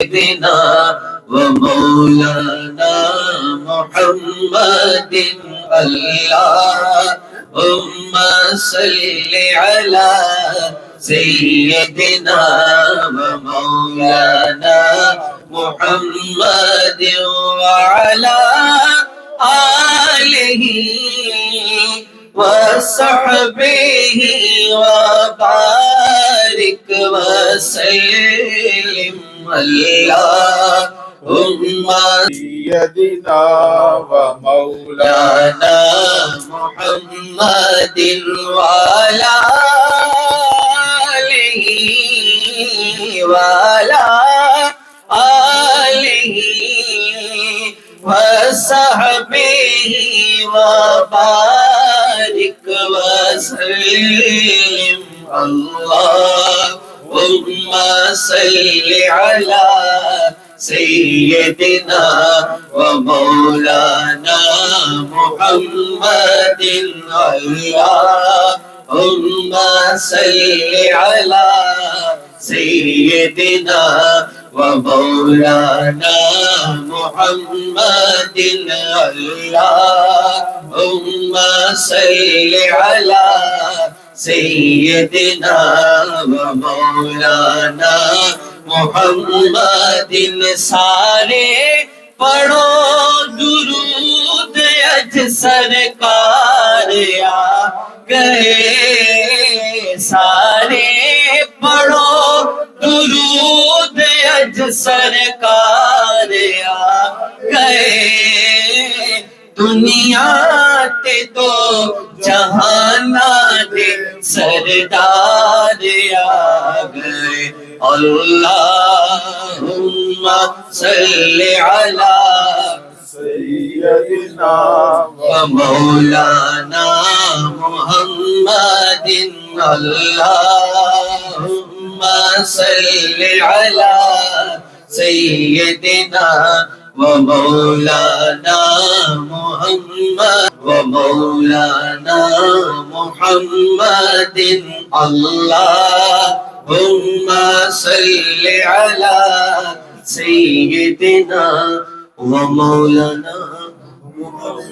سيدنا ومولانا محمد اللهم صل على سيدنا ومولانا محمد وعلى آله وصحبه وبارك وسلم اللهم سيدنا ومولانا محمد وعلى آله وعلى آله وصحبه وبارك وسلم اللهم صل على سيدنا ومولانا محمد اللهم صل على سيدنا ومولانا محمد اللهم صل على سيدنا ومولانا محمد सारे पढ़ो दुरूद अज सरकार आ गए सारे पढ़ो दुरूद अज सरकार आ गए दुनिया ते तो जहाना दे सरदार आ गए अल्लाहुम्मा सल्लि अला سيدنا व मौलाना मुहम्मदिन अल्लाहुम्मा सल्लि अला सय्यदिना व मौलाना मुहम्मद व मौलाना मुहम्मदिन अल्लाहुम्मा सल्लि अला सय्यदिना व मौलाना